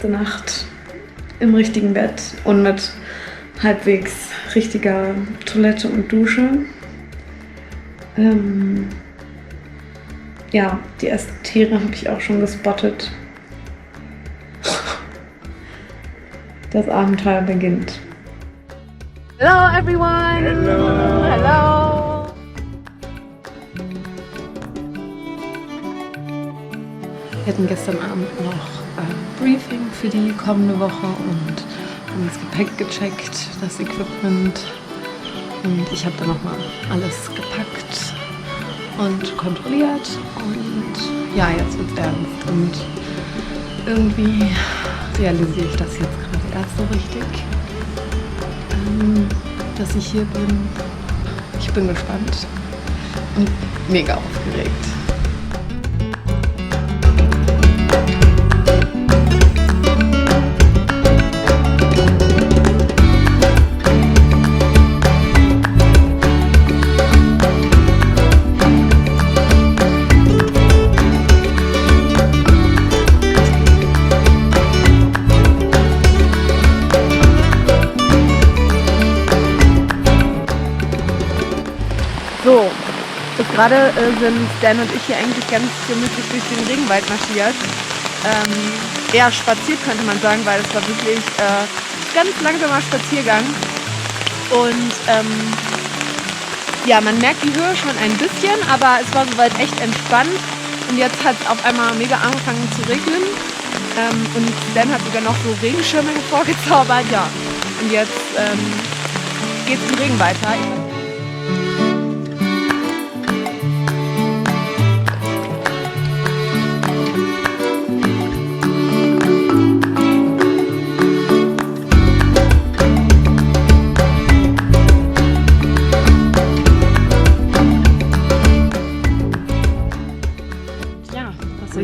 erste Nacht im richtigen Bett und mit halbwegs richtiger Toilette und Dusche. Ja, die ersten Tiere habe ich auch schon gespottet. Das Abenteuer beginnt. Hello everyone! Hello! Hello! Wir hatten gestern Abend noch Briefing für die kommende Woche und haben das Gepäck gecheckt, das Equipment. Und ich habe dann nochmal alles gepackt und kontrolliert. Und ja, jetzt wird's ernst. Und irgendwie realisiere ich das jetzt gerade erst so richtig, dass ich hier bin. Ich bin gespannt und mega aufgeregt. So, bis gerade sind Dan und ich hier eigentlich ganz gemütlich durch den Regenwald marschiert. Eher spaziert könnte man sagen, weil es war wirklich ganz langsamer Spaziergang. Und ja, man merkt die Höhe schon ein bisschen, aber es war soweit echt entspannt. Und jetzt hat es auf einmal mega angefangen zu regnen. Und Dan hat sogar noch so Regenschirme hervorgezaubert. Ja, und jetzt geht es im Regen weiter.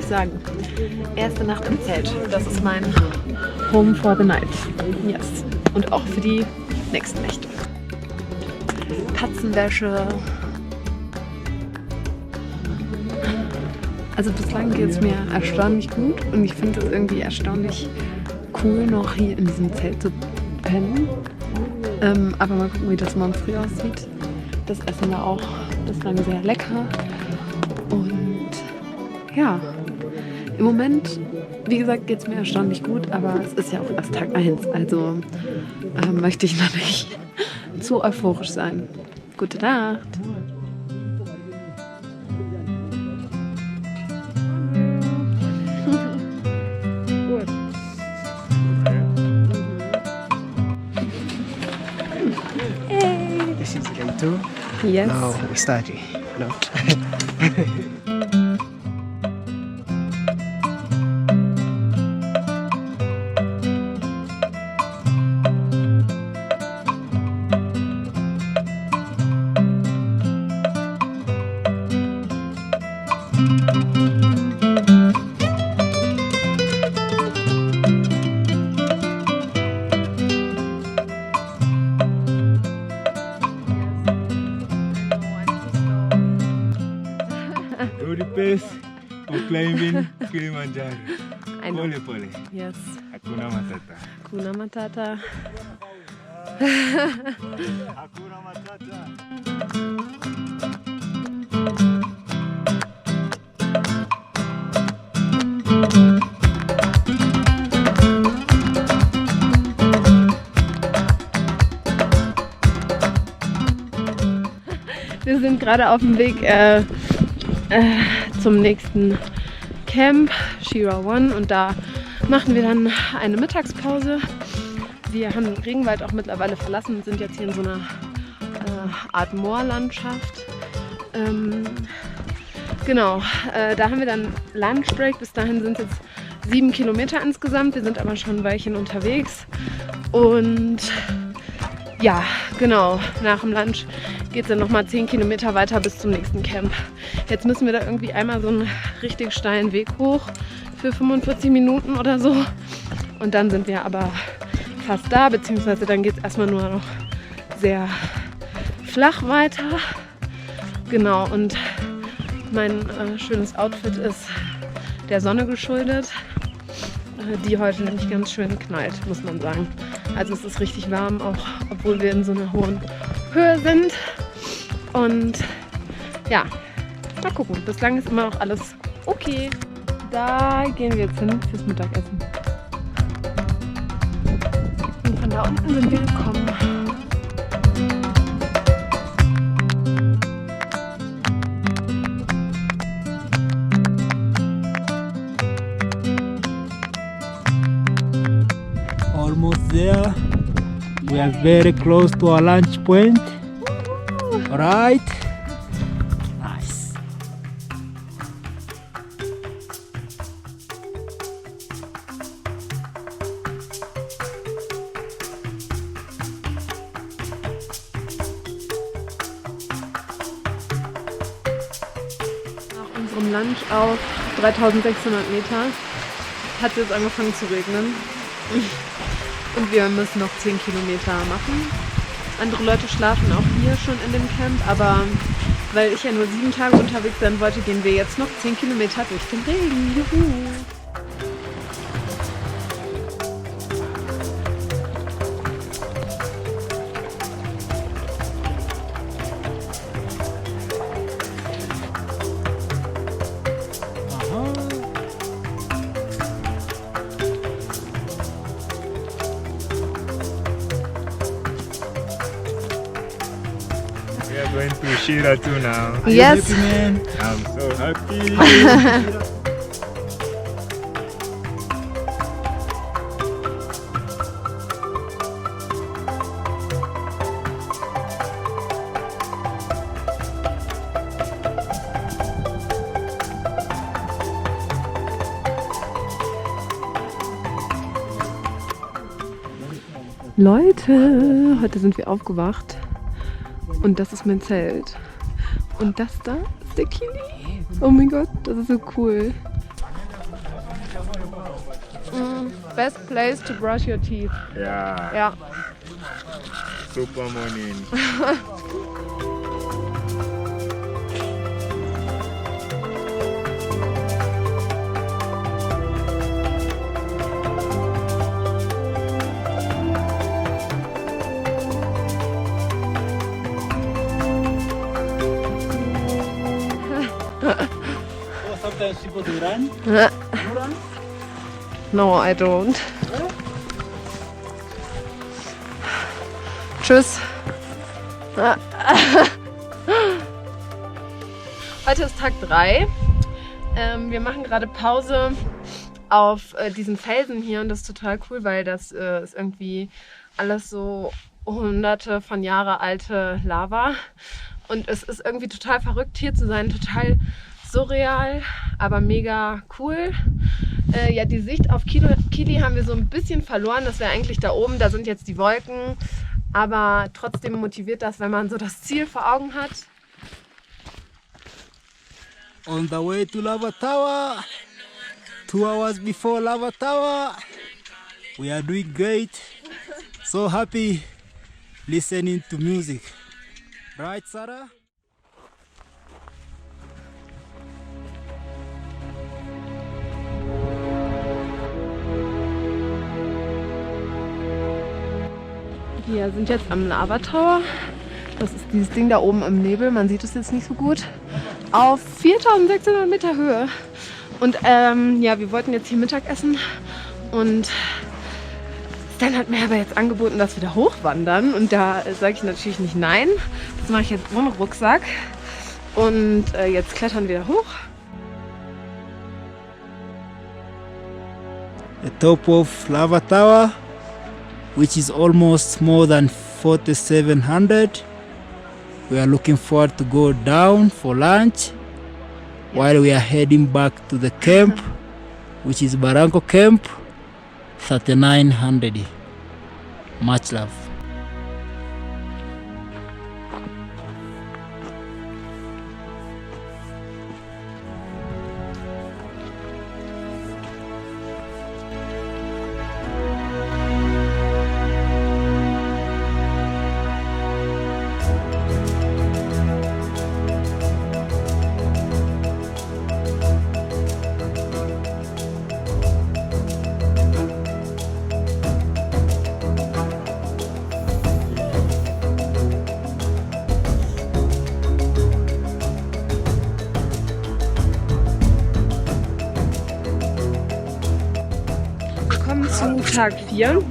Sagen. Erste Nacht im Zelt. Das ist mein Home for the night. Yes. Und auch für die nächsten Nächte. Katzenwäsche. Also bislang geht es mir erstaunlich gut und ich finde es irgendwie erstaunlich cool, noch hier in diesem Zelt zu pennen. Aber mal gucken, wie das morgen früh aussieht. Das Essen war auch bislang sehr lecker. Und ja. Im Moment, wie gesagt, geht es mir erstaunlich gut, aber es ist ja auch erst Tag 1, also möchte ich noch nicht zu euphorisch sein. Gute Nacht! Hey! This is day 2. Yes. Now we start. No. Pace for climbing Kilimanjaro. I know. Pole pole. Yes. Hakuna matata. Hakuna Matata. Hakuna matata. Wir sind gerade auf dem Weg zum nächsten Camp, Shira One, und da machen wir dann eine Mittagspause. Wir haben den Regenwald auch mittlerweile verlassen und sind jetzt hier in so einer Art Moorlandschaft. Genau, da haben wir dann Lunchbreak. Bis dahin sind es jetzt 7 Kilometer insgesamt. Wir sind aber schon ein Weilchen unterwegs. Und ja, genau, nach dem Lunch geht es dann nochmal 10 Kilometer weiter bis zum nächsten Camp. Jetzt müssen wir da irgendwie einmal so einen richtig steilen Weg hoch für 45 Minuten oder so. Und dann sind wir aber fast da, beziehungsweise dann geht es erstmal nur noch sehr flach weiter. Genau, und mein schönes Outfit ist der Sonne geschuldet. die heute nämlich ganz schön knallt, muss man sagen. Also es ist richtig warm, auch obwohl wir in so einer hohen Höhe sind. Und ja, mal gucken. Bislang ist immer noch alles okay. Da gehen wir jetzt hin fürs Mittagessen. Und von da unten sind wir gekommen. Almost there. We are very close to our lunch point. Alright. Nice. Nach unserem Lunch auf 3600 Meter hat es jetzt angefangen zu regnen. Und wir müssen noch 10 Kilometer machen. Andere Leute schlafen auch hier schon in dem Camp, aber weil ich ja nur 7 Tage unterwegs sein wollte, gehen wir jetzt noch 10 Kilometer durch den Regen. Juhu! We are going to Shira too now. Yes! Happy, man. I'm so happy. Leute, heute sind wir aufgewacht und das ist mein Zelt. Und das da ist der Kili. Oh mein Gott, das ist so cool. Best place to brush your teeth. Yeah, Ja. super morning. Sometimes people do run. No, I don't. Tschüss. Heute ist Tag 3. Wir machen gerade Pause auf diesen Felsen hier und das ist total cool, weil das ist irgendwie alles so hunderte von Jahre alte Lava. Und es ist irgendwie total verrückt hier zu sein, total surreal, aber mega cool. Ja, die Sicht auf Kili haben wir so ein bisschen verloren. Das wäre eigentlich da oben, da sind jetzt die Wolken. Aber trotzdem motiviert das, wenn man so das Ziel vor Augen hat. On the way to Lava Tower. 2 hours before Lava Tower. We are doing great. So happy listening to music. Right, Sarah? Wir sind jetzt am Lava Tower. Das ist dieses Ding da oben im Nebel. Man sieht es jetzt nicht so gut. Auf 4600 Meter Höhe. Und ja, wir wollten jetzt hier Mittag essen. Und Stan hat mir aber jetzt angeboten, dass wir da hochwandern. Und da sage ich natürlich nicht nein. Das mache ich jetzt ohne Rucksack. Und jetzt klettern wir da hoch. The top of Lava Tower, which is almost more than 4,700. We are looking forward to go down for lunch while we are heading back to the camp, which is Barranco Camp, 3,900. Much love. zu Tag 4.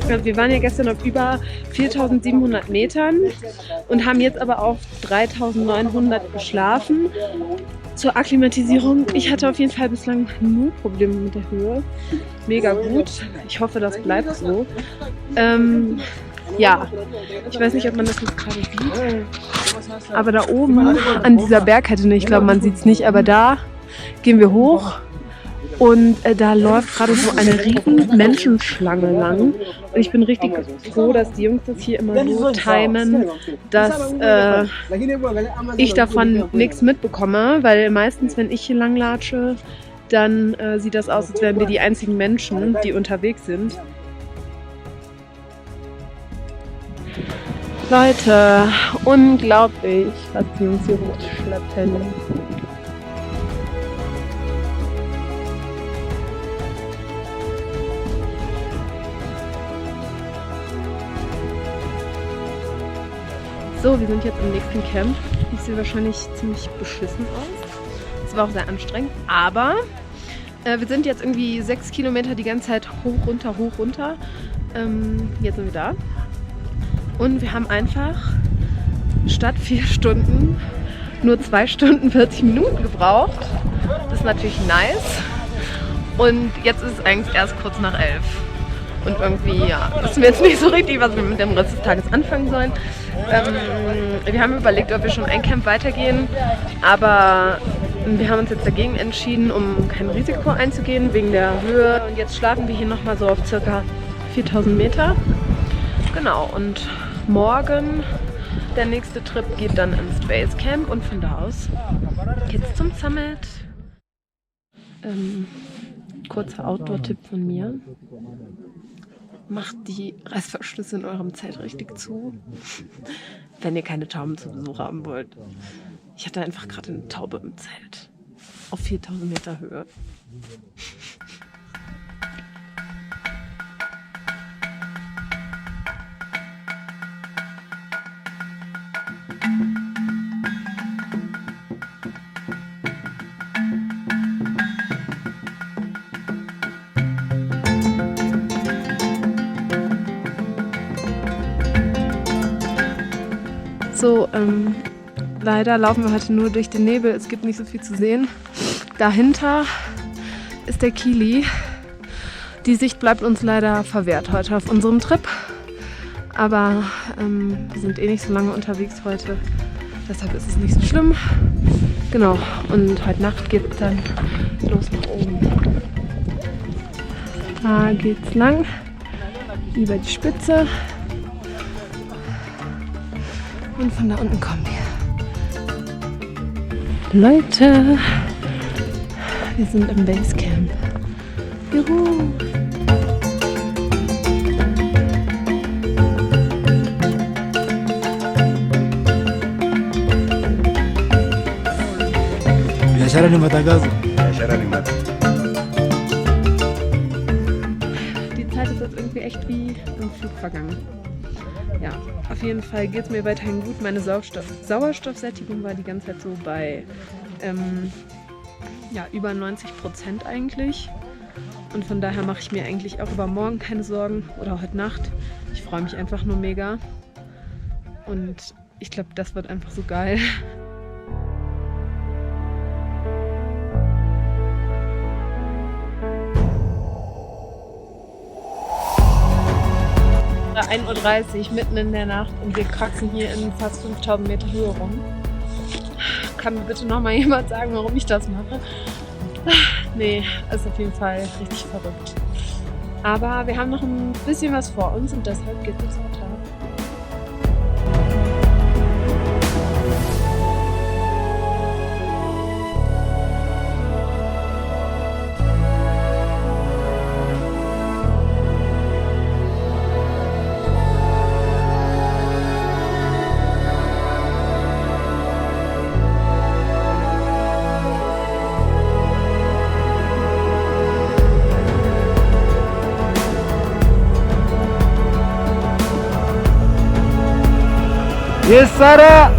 Also wir waren ja gestern auf über 4.700 Metern und haben jetzt aber auf 3.900 geschlafen. Zur Akklimatisierung, ich hatte auf jeden Fall bislang null Probleme mit der Höhe. Mega gut. Ich hoffe, das bleibt so. Ja, ich weiß nicht, ob man das jetzt gerade sieht, aber da oben an dieser Bergkette, ich glaube, man sieht es nicht, aber da gehen wir hoch und da läuft gerade so eine riesen Menschenschlange lang. Und ich bin richtig froh, dass die Jungs das hier immer so timen, dass ich davon nichts mitbekomme, weil meistens, wenn ich hier lang latsche, dann sieht das aus, als wären wir die einzigen Menschen, die unterwegs sind. Leute, unglaublich, was die Jungs hier hochschleppen. So, wir sind jetzt im nächsten Camp. Ich sehe wahrscheinlich ziemlich beschissen aus. Es war auch sehr anstrengend, aber wir sind jetzt irgendwie 6 Kilometer die ganze Zeit hoch, runter, hoch, runter. Jetzt sind wir da. Und wir haben einfach statt 4 Stunden nur 2 Stunden 40 Minuten gebraucht. Das ist natürlich nice. Und jetzt ist es eigentlich erst kurz nach 11. Und irgendwie, ja, wissen wir jetzt nicht so richtig, was wir mit dem Rest des Tages anfangen sollen. Wir haben überlegt, ob wir schon ein Camp weitergehen. Aber wir haben uns jetzt dagegen entschieden, um kein Risiko einzugehen wegen der Höhe. Und jetzt schlafen wir hier nochmal so auf ca. 4.000 Meter. Genau, und morgen der nächste Trip geht dann ins Basecamp und von da aus geht's zum Summit. Kurzer Outdoor-Tipp von mir. Macht die Reißverschlüsse in eurem Zelt richtig zu, wenn ihr keine Tauben zu Besuch haben wollt. Ich hatte einfach gerade eine Taube im Zelt auf 4.000 Meter Höhe. So, leider laufen wir heute nur durch den Nebel. Es gibt nicht so viel zu sehen. Dahinter ist der Kili. Die Sicht bleibt uns leider verwehrt heute auf unserem Trip. Aber wir sind eh nicht so lange unterwegs heute. Deshalb ist es nicht so schlimm. Genau, und heute Nacht geht es dann los nach oben. Da geht's lang. Über die Spitze. Und von da unten kommen wir. Leute, wir sind im Basecamp. Juhu! Biashara ni matangazo. Biashara ni matangazo. Die Zeit ist jetzt irgendwie echt wie im Flug vergangen. Ja, auf jeden Fall geht es mir weiterhin gut. Meine Sauerstoffsättigung war die ganze Zeit so bei über 90% eigentlich. Und von daher mache ich mir eigentlich auch über morgen keine Sorgen oder heute Nacht. Ich freue mich einfach nur mega. Und ich glaube, das wird einfach so geil. Es ist 1:30 Uhr mitten in der Nacht und wir kraxen hier in fast 5.000 Meter Höhe rum. Kann mir bitte nochmal jemand sagen, warum ich das mache? Nee, ist auf jeden Fall richtig verrückt. Aber wir haben noch ein bisschen was vor uns und deshalb geht es jetzt weiter. Yes, Sarah!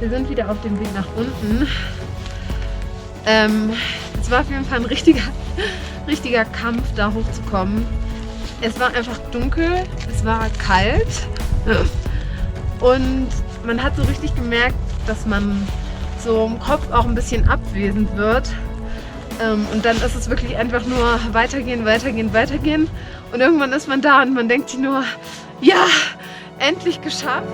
wir sind wieder auf dem Weg nach unten. Es war auf jeden Fall ein richtiger Kampf, da hochzukommen. Es war einfach dunkel, es war kalt und man hat so richtig gemerkt, dass man so im Kopf auch ein bisschen abwesend wird. Und dann ist es wirklich einfach nur weitergehen, weitergehen, weitergehen. Und irgendwann ist man da und man denkt sich nur, ja, endlich geschafft.